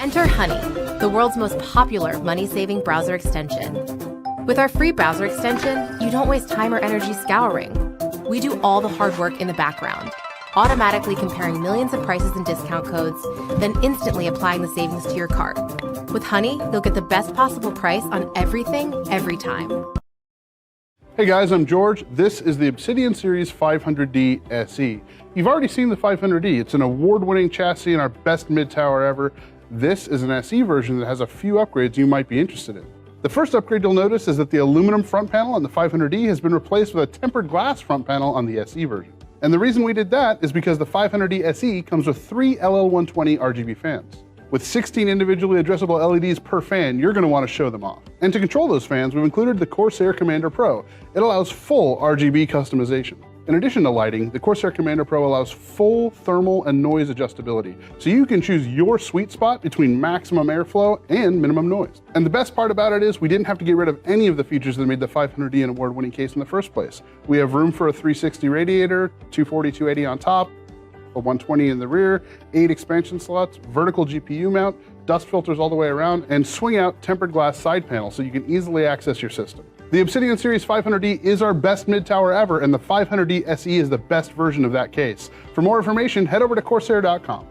Enter Honey, the world's most popular money-saving browser extension. With our free browser extension, you don't waste time or energy scouring. We do all the hard work in the background, automatically comparing millions of prices and discount codes, then instantly applying the savings to your cart. With Honey, you'll get the best possible price on everything, every time. Hey guys, I'm George. This is the Obsidian Series 500D SE. You've already seen the 500D. It's an award-winning chassis and our best mid-tower ever. This is an SE version that has a few upgrades you might be interested in. The first upgrade you'll notice is that the aluminum front panel on the 500D has been replaced with a tempered glass front panel on the SE version. And the reason we did that is because the 500D SE comes with 3 LL120 RGB fans. With 16 individually addressable LEDs per fan, you're going to want to show them off. And to control those fans, we've included the Corsair Commander Pro. It allows full RGB customization. In addition to lighting, the Corsair Commander Pro allows full thermal and noise adjustability, so you can choose your sweet spot between maximum airflow and minimum noise. And the best part about it is we didn't have to get rid of any of the features that made the 500D an award-winning case in the first place. We have room for a 360 radiator, 240, 280 on top, a 120 in the rear, 8 expansion slots, vertical GPU mount, dust filters all the way around, and swing out tempered glass side panel so you can easily access your system. The Obsidian Series 500D is our best mid-tower ever, and the 500D SE is the best version of that case. For more information, head over to Corsair.com.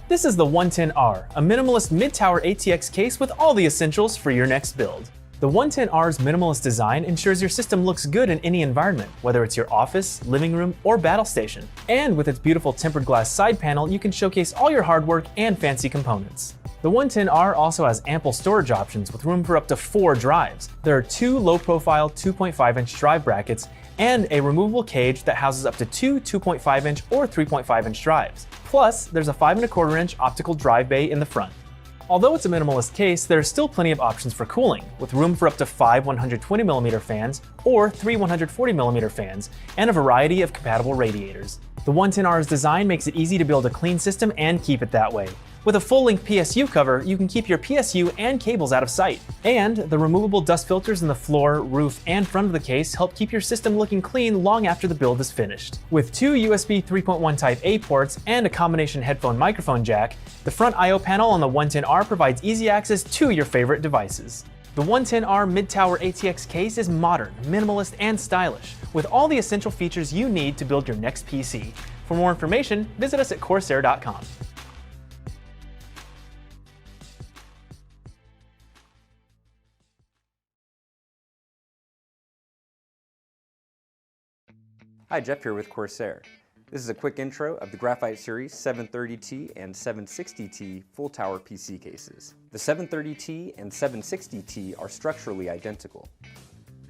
This is the 110R, a minimalist mid-tower ATX case with all the essentials for your next build. The 110R's minimalist design ensures your system looks good in any environment, whether it's your office, living room, or battle station. And with its beautiful tempered glass side panel, you can showcase all your hard work and fancy components. The 110R also has ample storage options with room for up to 4 drives. There are 2 low-profile 2.5-inch drive brackets and a removable cage that houses up to 2 2.5-inch or 3.5-inch drives. Plus, there's a 5.25-inch optical drive bay in the front. Although it's a minimalist case, there are still plenty of options for cooling, with room for up to 5 120mm fans or 3 140mm fans, and a variety of compatible radiators. The 110R's design makes it easy to build a clean system and keep it that way. With a full-length PSU cover, you can keep your PSU and cables out of sight. And the removable dust filters in the floor, roof, and front of the case help keep your system looking clean long after the build is finished. With 2 USB 3.1 Type A ports and a combination headphone microphone jack, the front I/O panel on the 110R provides easy access to your favorite devices. The 110R mid-tower ATX case is modern, minimalist, and stylish, with all the essential features you need to build your next PC. For more information, visit us at Corsair.com. Hi, Jeff here with Corsair. This is a quick intro of the Graphite Series 730T and 760T full tower PC cases. The 730T and 760T are structurally identical.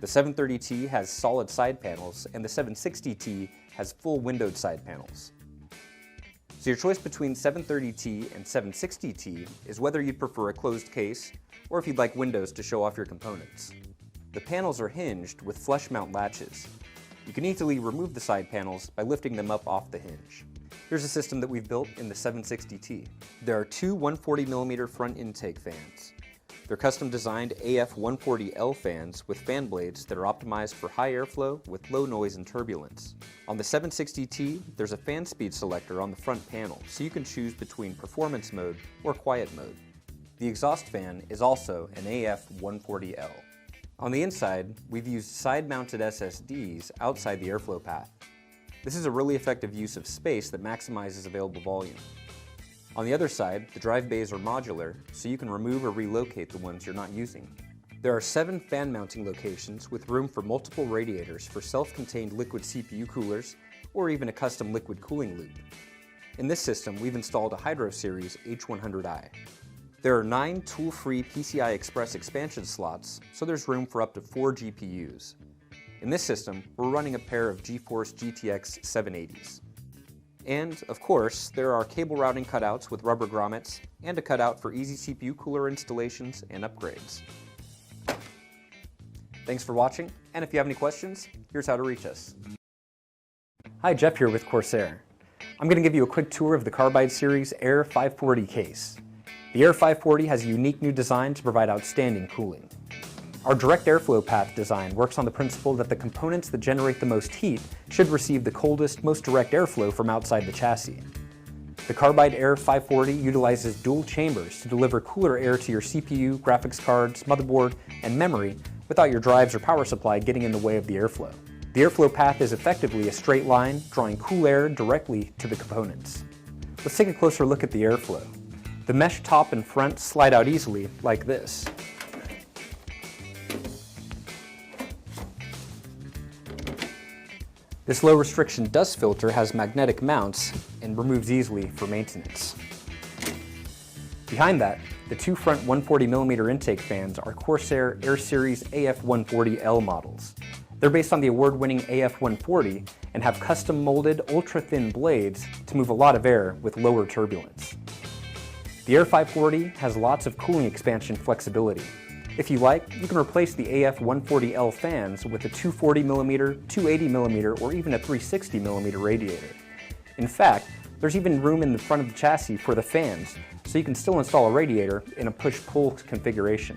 The 730T has solid side panels and the 760T has full windowed side panels. So your choice between 730T and 760T is whether you'd prefer a closed case or if you'd like windows to show off your components. The panels are hinged with flush mount latches. You can easily remove the side panels by lifting them up off the hinge. Here's a system that we've built in the 760T. There are 2 140mm front intake fans. They're custom designed AF140L fans with fan blades that are optimized for high airflow with low noise and turbulence. On the 760T, there's a fan speed selector on the front panel, so you can choose between performance mode or quiet mode. The exhaust fan is also an AF140L. On the inside, we've used side-mounted SSDs outside the airflow path. This is a really effective use of space that maximizes available volume. On the other side, the drive bays are modular, so you can remove or relocate the ones you're not using. There are 7 fan mounting locations with room for multiple radiators for self-contained liquid CPU coolers or even a custom liquid cooling loop. In this system, we've installed a Hydro Series H100i. There are 9 tool-free PCI Express expansion slots, so there's room for up to 4 GPUs. In this system, we're running a pair of GeForce GTX 780s. And, of course, there are cable routing cutouts with rubber grommets and a cutout for easy CPU cooler installations and upgrades. Thanks for watching, and if you have any questions, here's how to reach us. Hi, Jeff here with Corsair. I'm going to give you a quick tour of the Carbide Series Air 540 case. The Air 540 has a unique new design to provide outstanding cooling. Our direct airflow path design works on the principle that the components that generate the most heat should receive the coldest, most direct airflow from outside the chassis. The Carbide Air 540 utilizes dual chambers to deliver cooler air to your CPU, graphics cards, motherboard, and memory without your drives or power supply getting in the way of the airflow. The airflow path is effectively a straight line, drawing cool air directly to the components. Let's take a closer look at the airflow. The mesh top and front slide out easily, like this. This low restriction dust filter has magnetic mounts and removes easily for maintenance. Behind that, the two front 140mm intake fans are Corsair Air Series AF140L models. They're based on the award-winning AF140 and have custom molded ultra-thin blades to move a lot of air with lower turbulence. The Air 540 has lots of cooling expansion flexibility. If you like, you can replace the AF140L fans with a 240mm, 280mm, or even a 360mm radiator. In fact, there's even room in the front of the chassis for the fans, so you can still install a radiator in a push-pull configuration.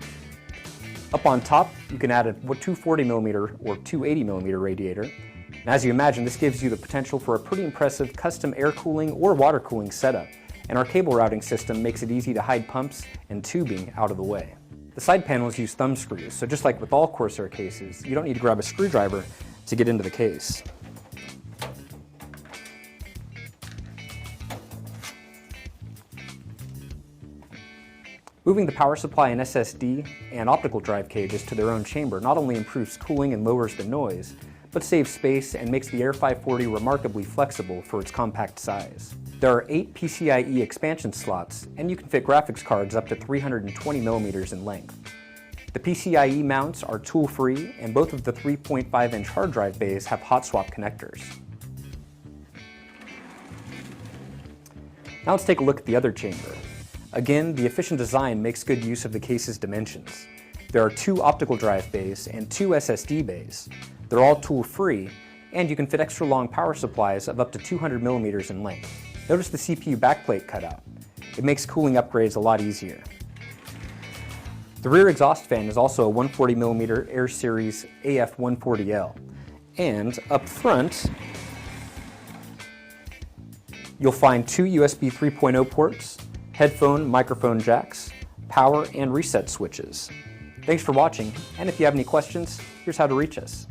Up on top, you can add a 240mm or 280mm radiator. And as you imagine, this gives you the potential for a pretty impressive custom air cooling or water cooling setup, and our cable routing system makes it easy to hide pumps and tubing out of the way. The side panels use thumb screws, so just like with all Corsair cases, you don't need to grab a screwdriver to get into the case. Moving the power supply and SSD and optical drive cages to their own chamber not only improves cooling and lowers the noise, but saves space and makes the Air 540 remarkably flexible for its compact size. There are 8 PCIe expansion slots, and you can fit graphics cards up to 320mm in length. The PCIe mounts are tool-free, and both of the 3.5-inch hard drive bays have hot swap connectors. Now let's take a look at the other chamber. Again, the efficient design makes good use of the case's dimensions. There are 2 optical drive bays and 2 SSD bays. They're all tool-free, and you can fit extra long power supplies of up to 200mm in length. Notice the CPU backplate cutout. It makes cooling upgrades a lot easier. The rear exhaust fan is also a 140mm Air Series AF140L. And up front, you'll find 2 USB 3.0 ports, headphone, microphone jacks, power and reset switches. Thanks for watching, and if you have any questions, here's how to reach us.